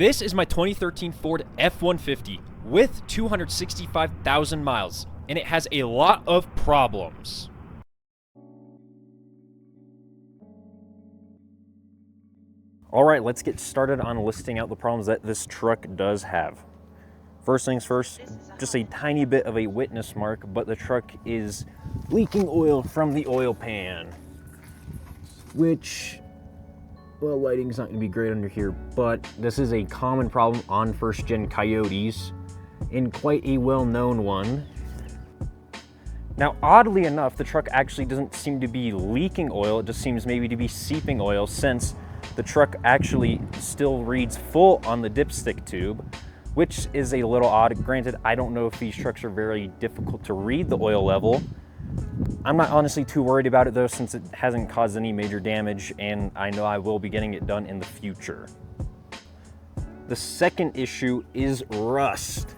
This is my 2013 Ford F-150 with 265,000 miles, and it has a lot of problems. Alright, let's get started on listing out the problems that this truck does have. First things first, just a tiny bit of a witness mark, but the truck is leaking oil from the oil pan. Which, well, lighting's not going to be great under here, but this is a common problem on first-gen Coyotes, and quite a well-known one. Now, oddly enough, the truck actually doesn't seem to be leaking oil, it just seems maybe to be seeping oil, since the truck actually still reads full on the dipstick tube, which is a little odd. Granted, I don't know if these trucks are very difficult to read the oil level. I'm not honestly too worried about it though, since it hasn't caused any major damage, and I know I will be getting it done in the future. The second issue is rust.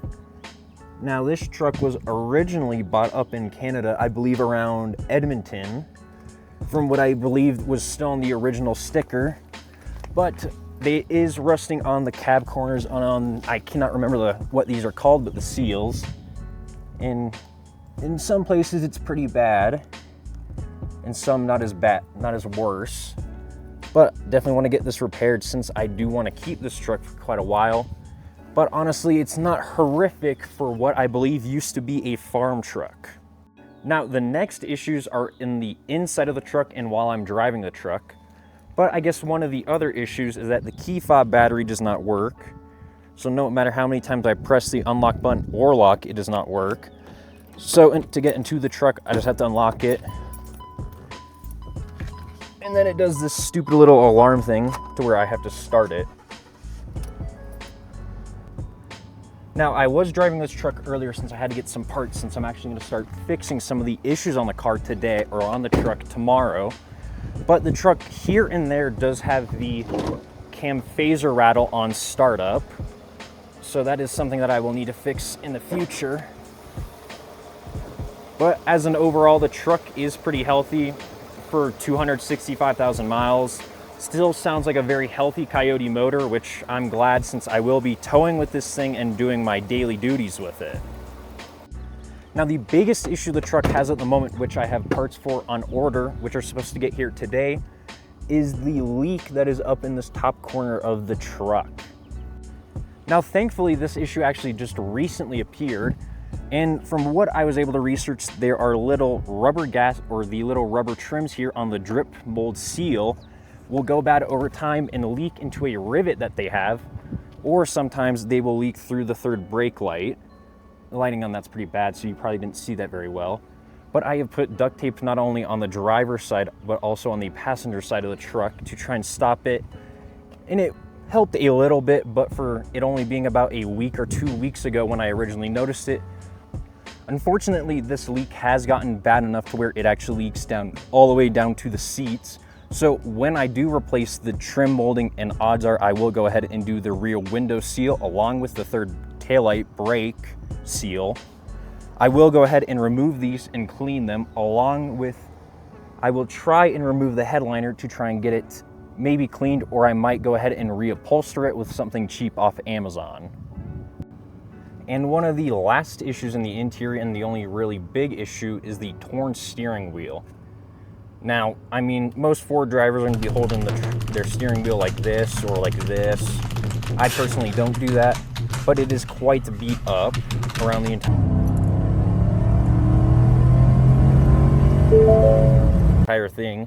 Now, this truck was originally bought up in Canada, I believe around Edmonton, from what I believe was still on the original sticker, but it is rusting on the cab corners, on I cannot remember what these are called, but the seals. And in some places it's pretty bad, and some not as bad, not as worse. But definitely want to get this repaired, since I do want to keep this truck for quite a while. But honestly, it's not horrific for what I believe used to be a farm truck. Now, the next issues are in the inside of the truck and while I'm driving the truck. But I guess one of the other issues is that the key fob battery does not work. So no matter how many times I press the unlock button or lock, it does not work. So to get into the truck, I just have to unlock it. And then it does this stupid little alarm thing to where I have to start it. Now, I was driving this truck earlier since I had to get some parts, since I'm actually going to start fixing some of the issues on the car today, or on the truck tomorrow. But the truck here and there does have the cam phaser rattle on startup. So that is something that I will need to fix in the future. But as an overall, the truck is pretty healthy for 265,000 miles. Still sounds like a very healthy Coyote motor, which I'm glad, since I will be towing with this thing and doing my daily duties with it. Now, the biggest issue the truck has at the moment, which I have parts for on order, which are supposed to get here today, is the leak that is up in this top corner of the truck. Now, thankfully, this issue actually just recently appeared, and from what I was able to research, there are little rubber the little rubber trims here on the drip mold seal will go bad over time and leak into a rivet that they have, or sometimes they will leak through the third brake light. The lighting on that's pretty bad, so you probably didn't see that very well. But I have put duct tape not only on the driver's side, but also on the passenger side of the truck to try and stop it. And it helped a little bit, but for it only being about a week or 2 weeks ago when I originally noticed it. Unfortunately, this leak has gotten bad enough to where it actually leaks down all the way down to the seats. So when I do replace the trim molding, and odds are I will go ahead and do the rear window seal along with the third taillight brake seal, I will go ahead and remove these and clean them, along with I will try and remove the headliner to try and get it maybe cleaned, or I might go ahead and reupholster it with something cheap off Amazon. And one of the last issues in the interior, and the only really big issue, is the torn steering wheel. Now, I mean, most Ford drivers are going to be holding their steering wheel like this or like this. I personally don't do that, but it is quite beat up around the entire thing.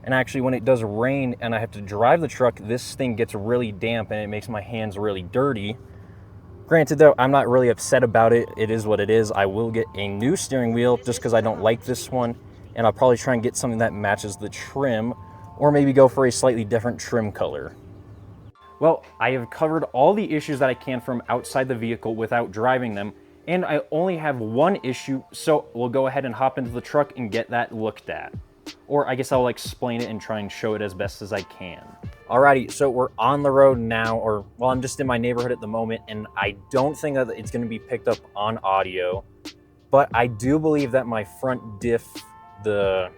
And actually, when it does rain and I have to drive the truck, this thing gets really damp and it makes my hands really dirty. Granted though, I'm not really upset about it. It is what it is. I will get a new steering wheel just because I don't like this one. And I'll probably try and get something that matches the trim, or maybe go for a slightly different trim color. Well, I have covered all the issues that I can from outside the vehicle without driving them, and I only have one issue, so we'll go ahead and hop into the truck and get that looked at. Or I guess I'll explain it and try and show it as best as I can. Alrighty, so we're on the road now, or well, I'm just in my neighborhood at the moment, and I don't think that it's going to be picked up on audio, but I do believe that my front diff, the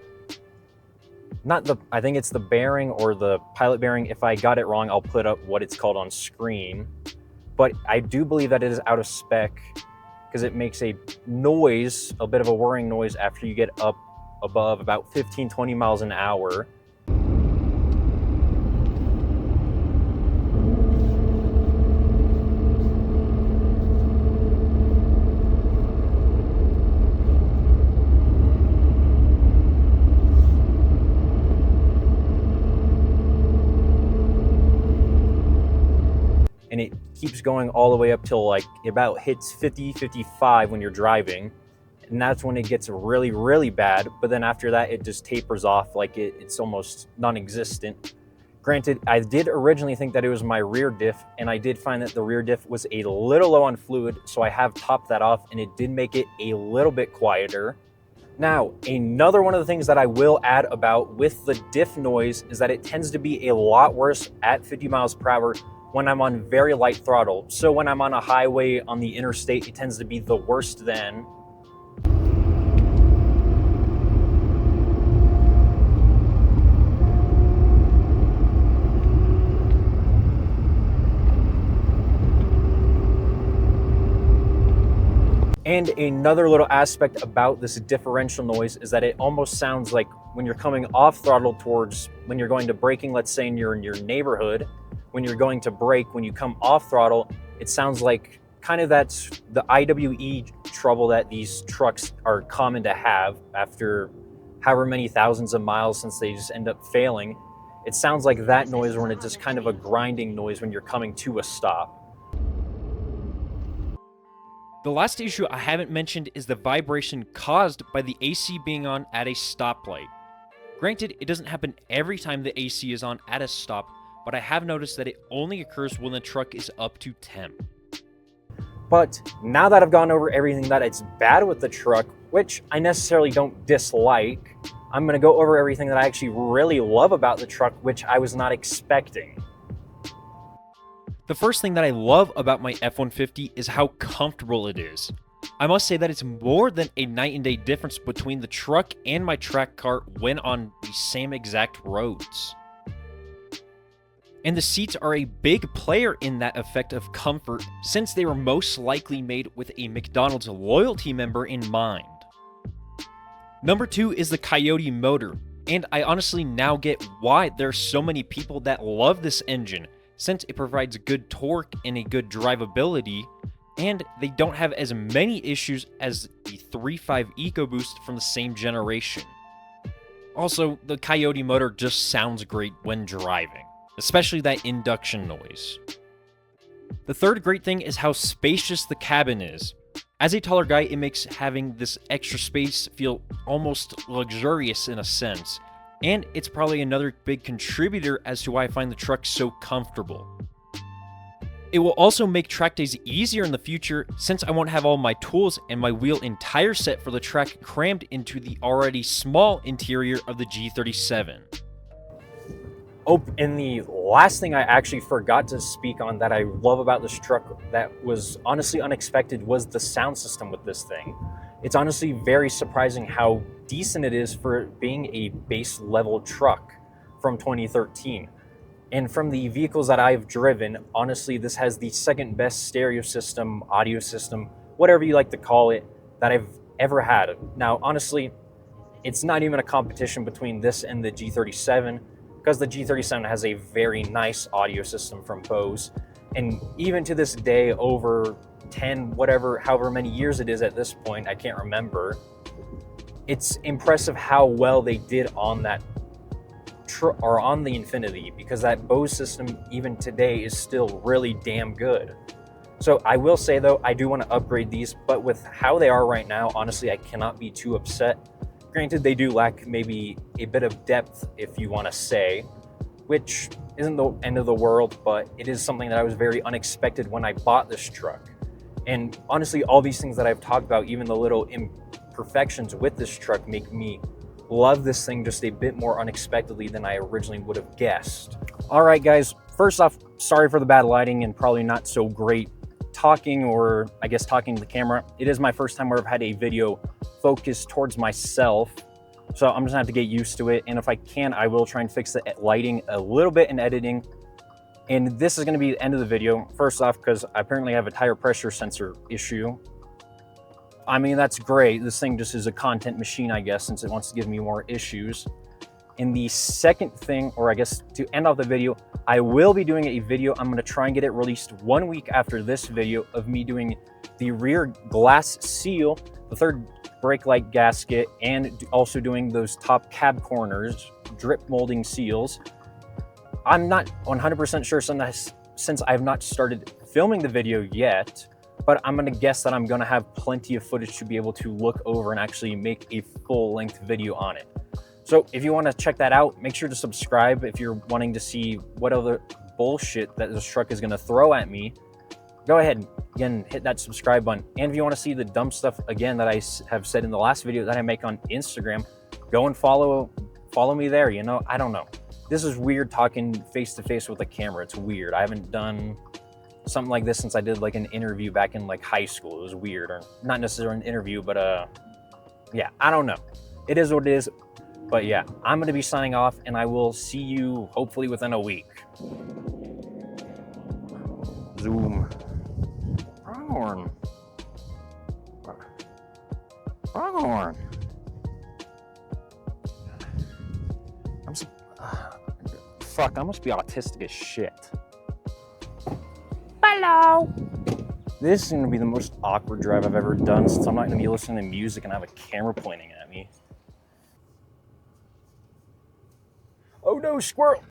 I think it's the bearing or the pilot bearing. If I got it wrong, I'll put up what it's called on screen. But I do believe that it is out of spec because it makes a noise, a bit of a whirring noise after you get up above about 15, 20 miles an hour. And it keeps going all the way up till like it about hits 50, 55 when you're driving. And that's when it gets really, really bad. But then after that, it just tapers off like it's almost non-existent. Granted, I did originally think that it was my rear diff, and I did find that the rear diff was a little low on fluid, so I have topped that off, and it did make it a little bit quieter. Now, another one of the things that I will add about with the diff noise is that it tends to be a lot worse at 50 miles per hour when I'm on very light throttle. So when I'm on a highway on the interstate, it tends to be the worst then. And another little aspect about this differential noise is that it almost sounds like when you're coming off throttle towards, when you're going to braking, let's say you're in your neighborhood, when you're going to brake, when you come off throttle, it sounds like kind of that's the IWE trouble that these trucks are common to have after however many thousands of miles since they just end up failing. It sounds like that noise when it's just kind of a grinding noise when you're coming to a stop. The last issue I haven't mentioned is the vibration caused by the AC being on at a stoplight. Granted, it doesn't happen every time the AC is on at a stop, but I have noticed that it only occurs when the truck is up to temp. But now that I've gone over everything that it's bad with the truck, which I necessarily don't dislike, I'm going to go over everything that I actually really love about the truck, which I was not expecting. The first thing that I love about my F-150 is how comfortable it is. I must say that it's more than a night and day difference between the truck and my track car when on the same exact roads. And the seats are a big player in that effect of comfort since they were most likely made with a McDonald's loyalty member in mind. Number 2 is the Coyote motor, and I honestly now get why there are so many people that love this engine since it provides good torque and a good drivability, and they don't have as many issues as the 3.5 EcoBoost from the same generation. Also, the Coyote motor just sounds great when driving, especially that induction noise. The third great thing is how spacious the cabin is. As a taller guy, it makes having this extra space feel almost luxurious in a sense, and it's probably another big contributor as to why I find the truck so comfortable. It will also make track days easier in the future since I won't have all my tools and my wheel and tire set for the track crammed into the already small interior of the G37. Oh, and the last thing I actually forgot to speak on that I love about this truck that was honestly unexpected was the sound system with this thing. It's honestly very surprising how decent it is for being a base level truck from 2013. And from the vehicles that I've driven, honestly, this has the second best stereo system, audio system, whatever you like to call it, that I've ever had. Now, honestly, it's not even a competition between this and the G37, because the G37 has a very nice audio system from Bose. And even to this day, over 10, however many years it is at this point, I can't remember, it's impressive how well they did on that on the Infinity, because that Bose system even today is still really damn good. So I will say though, I do want to upgrade these, but with how they are right now, honestly, I cannot be too upset. Granted, they do lack maybe a bit of depth, if you want to say, which isn't the end of the world, but it is something that I was very unexpected when I bought this truck. And honestly, all these things that I've talked about, even the little imperfections with this truck, make me love this thing just a bit more unexpectedly than I originally would have guessed. All right, guys, first off, sorry for the bad lighting and probably not so great talking, or I guess talking to the camera. It is my first time where I've had a video focused towards myself. So I'm just gonna have to get used to it. And if I can, I will try and fix the lighting a little bit in editing. And this is gonna be the end of the video. First off, because I apparently have a tire pressure sensor issue. I mean, that's great. This thing just is a content machine, I guess, since it wants to give me more issues. And the second thing, or I guess to end off the video, I will be doing a video. I'm gonna try and get it released 1 week after this video of me doing the rear glass seal, the third brake light gasket, and also doing those top cab corners, drip molding seals. I'm not 100% sure since I've not started filming the video yet, but I'm gonna guess that I'm gonna have plenty of footage to be able to look over and actually make a full-length video on it. So if you wanna check that out, make sure to subscribe if you're wanting to see what other bullshit that this truck is gonna throw at me. Go ahead and again, hit that subscribe button. And if you wanna see the dumb stuff again that I have said in the last video that I make on Instagram, go and follow me there, you know, I don't know. This is weird talking face to face with a camera. It's weird. I haven't done something like this since I did like an interview back in like high school. It was weird, or not necessarily an interview, but yeah, I don't know. It is what it is. But yeah, I'm gonna be signing off, and I will see you hopefully within a week. Zoom. Pronghorn. Pronghorn. Fuck, I must be autistic as shit. Hello. This is gonna be the most awkward drive I've ever done, since I'm not gonna be listening to music and have a camera pointing at me. Oh no, squirrel!